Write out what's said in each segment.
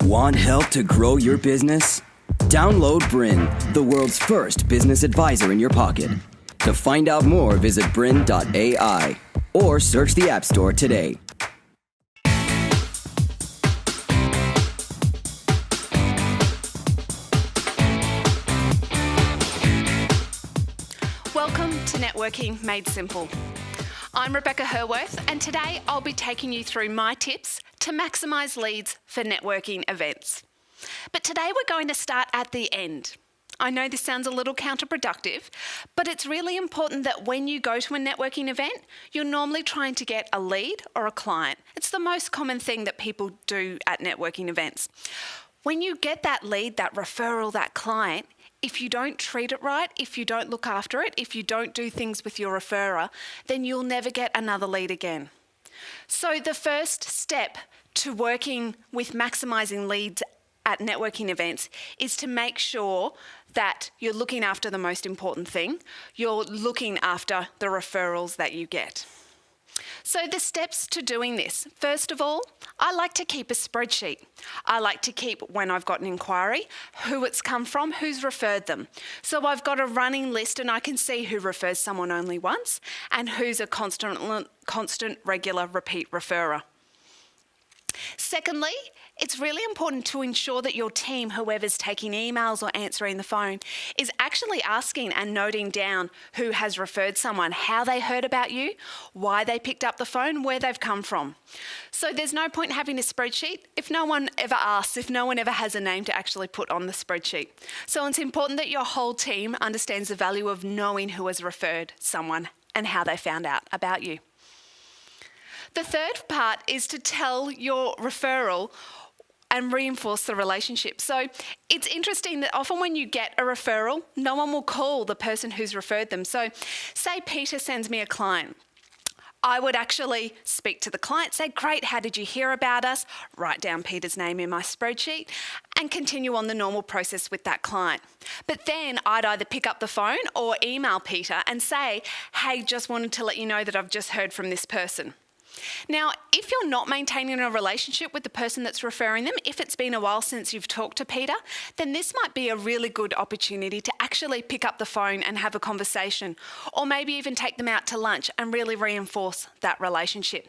Want help to grow your business? Download BRiN, the world's first business advisor in your pocket. To find out more, visit BRiN.ai or search the App Store today. Welcome to Networking Made Simple. I'm Rebekah Hurworth, and today I'll be taking you through my tips to maximise leads for networking events. But today we're going to start at the end. I know this sounds a little counterproductive, but it's really important that when you go to a networking event, you're normally trying to get a lead or a client. It's the most common thing that people do at networking events. When you get that lead, that referral, that client, if you don't treat it right, if you don't look after it, if you don't do things with your referrer, then you'll never get another lead again. So the first step to working with maximising leads at networking events is to make sure that you're looking after the most important thing. You're looking after the referrals that you get. So the steps to doing this. First of all, I like to keep a spreadsheet. I like to keep when I've got an inquiry, who it's come from, who's referred them. So I've got a running list and I can see who refers someone only once and who's a constant, regular, repeat referrer. Secondly, it's really important to ensure that your team, whoever's taking emails or answering the phone, is actually asking and noting down who has referred someone, how they heard about you, why they picked up the phone, where they've come from. So there's no point having a spreadsheet if no one ever asks, if no one ever has a name to actually put on the spreadsheet. So it's important that your whole team understands the value of knowing who has referred someone and how they found out about you. The third part is to tell your referral and reinforce the relationship. So it's interesting that often when you get a referral, no one will call the person who's referred them. So say Peter sends me a client. I would actually speak to the client, say, great, how did you hear about us? Write down Peter's name in my spreadsheet and continue on the normal process with that client. But then I'd either pick up the phone or email Peter and say, hey, just wanted to let you know that I've just heard from this person. Now, if you're not maintaining a relationship with the person that's referring them, if it's been a while since you've talked to Peter, then this might be a really good opportunity to actually pick up the phone and have a conversation, or maybe even take them out to lunch and really reinforce that relationship.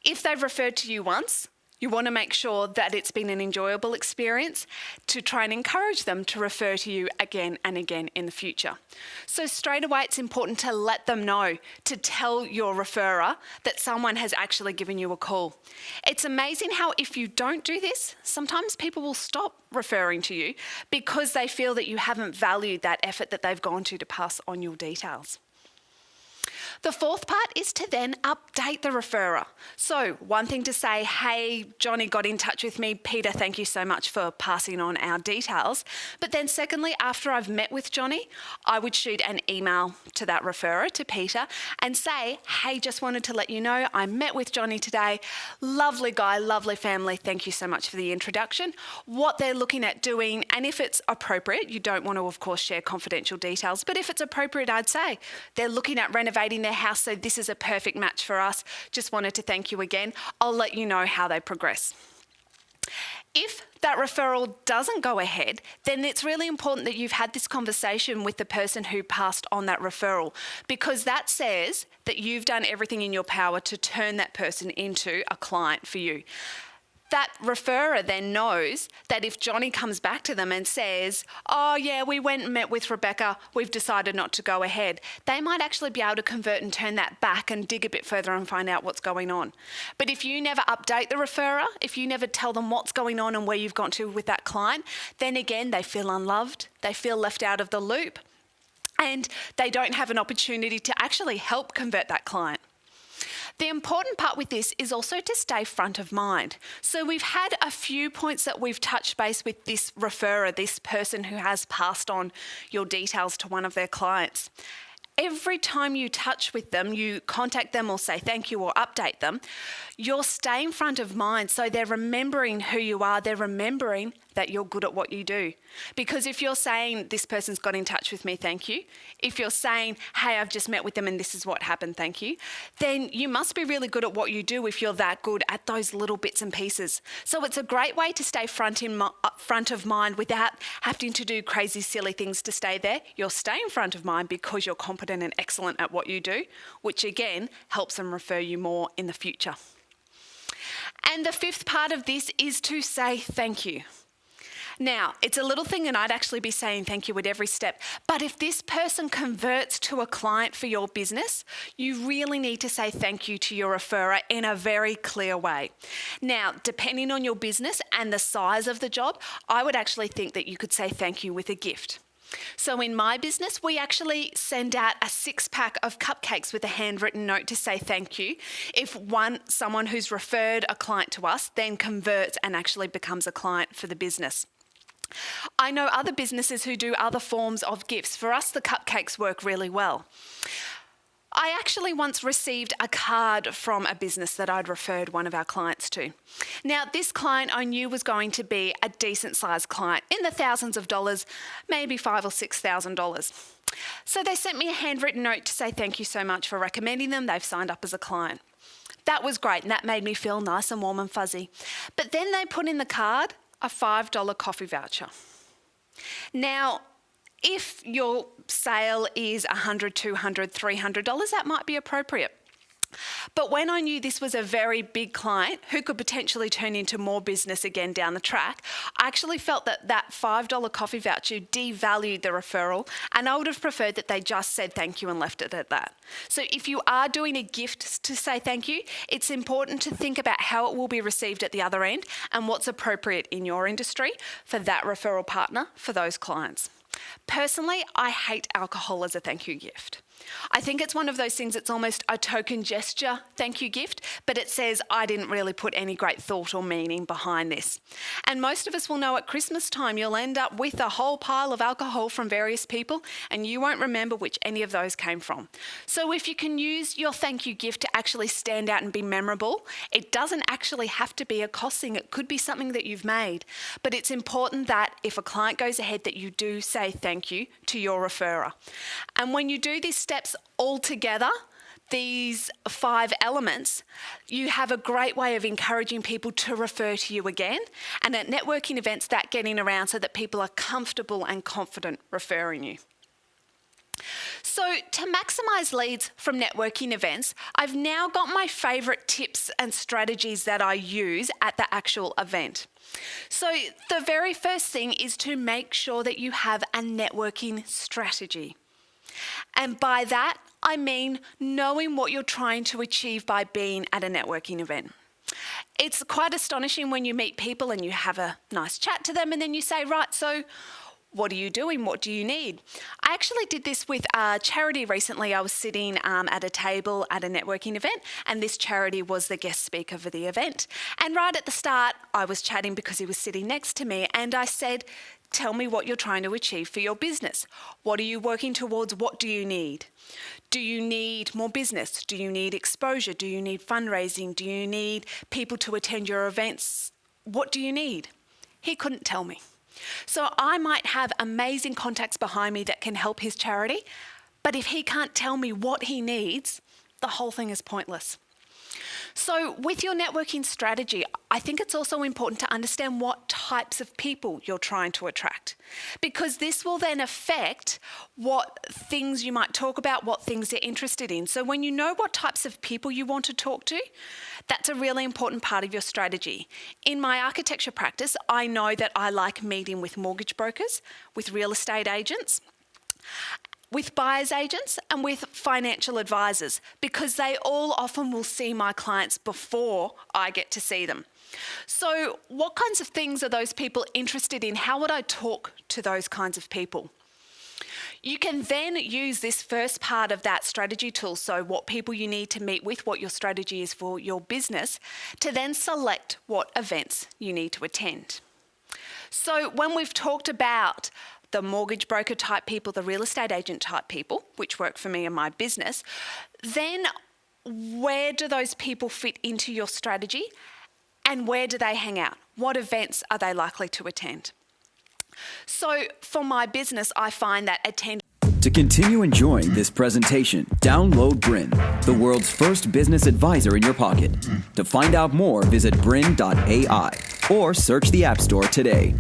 If they've referred to you once, you want to make sure that it's been an enjoyable experience to try and encourage them to refer to you again and again in the future. So straight away, it's important to let them know, to tell your referrer that someone has actually given you a call. It's amazing how if you don't do this, sometimes people will stop referring to you because they feel that you haven't valued that effort that they've gone to pass on your details. The fourth part is to then update the referrer. So one thing to say, hey, Johnny got in touch with me. Peter, thank you so much for passing on our details. But then secondly, after I've met with Johnny, I would shoot an email to that referrer, to Peter, and say, hey, just wanted to let you know I met with Johnny today. Lovely guy, lovely family. Thank you so much for the introduction. What they're looking at doing, and if it's appropriate, you don't want to, of course, share confidential details, but if it's appropriate, I'd say they're looking at renovating their house, so this is a perfect match for us. Just wanted to thank you again. I'll let you know how they progress. If that referral doesn't go ahead, then it's really important that you've had this conversation with the person who passed on that referral, because that says that you've done everything in your power to turn that person into a client for you. That referrer then knows that if Johnny comes back to them and says, oh yeah, we went and met with Rebekah, we've decided not to go ahead, they might actually be able to convert and turn that back and dig a bit further and find out what's going on. But if you never update the referrer, if you never tell them what's going on and where you've gone to with that client, then again, they feel unloved, they feel left out of the loop, and they don't have an opportunity to actually help convert that client. The important part with this is also to stay front of mind. So we've had a few points that we've touched base with this referrer, this person who has passed on your details to one of their clients. every time you touch with them, you contact them or say thank you or update them, you're staying front of mind. So they're remembering who you are. They're remembering that you're good at what you do. Because if you're saying, this person's got in touch with me, thank you. If you're saying, hey, I've just met with them and this is what happened, thank you. Then you must be really good at what you do if you're that good at those little bits and pieces. So it's a great way to stay front of mind without having to do crazy, silly things to stay there. You're staying front of mind because you're competent and excellent at what you do, which again helps them refer you more in the future. And the fifth part of this is to say thank you. Now, it's a little thing and I'd actually be saying thank you at every step, but if this person converts to a client for your business, you really need to say thank you to your referrer in a very clear way. Now, depending on your business and the size of the job, I would actually think that you could say thank you with a gift. So in my business, we actually send out a 6-pack of cupcakes with a handwritten note to say thank you if someone who's referred a client to us then converts and actually becomes a client for the business. I know other businesses who do other forms of gifts. For us, the cupcakes work really well. I actually once received a card from a business that I'd referred one of our clients to. Now, this client I knew was going to be a decent sized client in the thousands of dollars, maybe $5,000 or $6,000. So they sent me a handwritten note to say thank you so much for recommending them. They've signed up as a client. That was great and that made me feel nice and warm and fuzzy. But then they put in the card a $5 coffee voucher. Now, if your sale is $100, $200, $300, that might be appropriate. But when I knew this was a very big client who could potentially turn into more business again down the track, I actually felt that that $5 coffee voucher devalued the referral, and I would have preferred that they just said thank you and left it at that. So if you are doing a gift to say thank you, it's important to think about how it will be received at the other end and what's appropriate in your industry for that referral partner for those clients. Personally, I hate alcohol as a thank you gift. I think it's one of those things, it's almost a token gesture thank you gift, but it says I didn't really put any great thought or meaning behind this. And most of us will know at Christmas time you'll end up with a whole pile of alcohol from various people and you won't remember which any of those came from. So if you can use your thank you gift to actually stand out and be memorable, it doesn't actually have to be a cost thing. It could be something that you've made. But it's important that if a client goes ahead that you do say thank you to your referrer. And when you do these steps all together, these 5 elements, you have a great way of encouraging people to refer to you again. And at networking events, that getting around so that people are comfortable and confident referring you. So to maximize leads from networking events, I've now got my favorite tips and strategies that I use at the actual event. So the very first thing is to make sure that you have a networking strategy. And by that, I mean knowing what you're trying to achieve by being at a networking event. It's quite astonishing when you meet people and you have a nice chat to them and then you say, right, so what are you doing? What do you need? I actually did this with a charity recently. I was sitting at a table at a networking event and this charity was the guest speaker for the event. And right at the start, I was chatting because he was sitting next to me and I said, tell me what you're trying to achieve for your business. What are you working towards? What do you need? Do you need more business? Do you need exposure? Do you need fundraising? Do you need people to attend your events? What do you need? He couldn't tell me. So I might have amazing contacts behind me that can help his charity, but if he can't tell me what he needs, the whole thing is pointless. So with your networking strategy, I think it's also important to understand what types of people you're trying to attract, because this will then affect what things you might talk about, what things they're interested in. So when you know what types of people you want to talk to, that's a really important part of your strategy. In my architecture practice, I know that I like meeting with mortgage brokers, with real estate agents, with buyer's agents and with financial advisors, because they all often will see my clients before I get to see them. So what kinds of things are those people interested in? How would I talk to those kinds of people? You can then use this first part of that strategy tool, so what people you need to meet with, what your strategy is for your business, to then select what events you need to attend. So when we've talked about the mortgage broker type people, the real estate agent type people, which work for me and my business, then where do those people fit into your strategy and where do they hang out? What events are they likely to attend? So for my business, I find that To continue enjoying this presentation, download BRiN, the world's first business advisor in your pocket. To find out more, visit BRiN.ai or search the App Store today.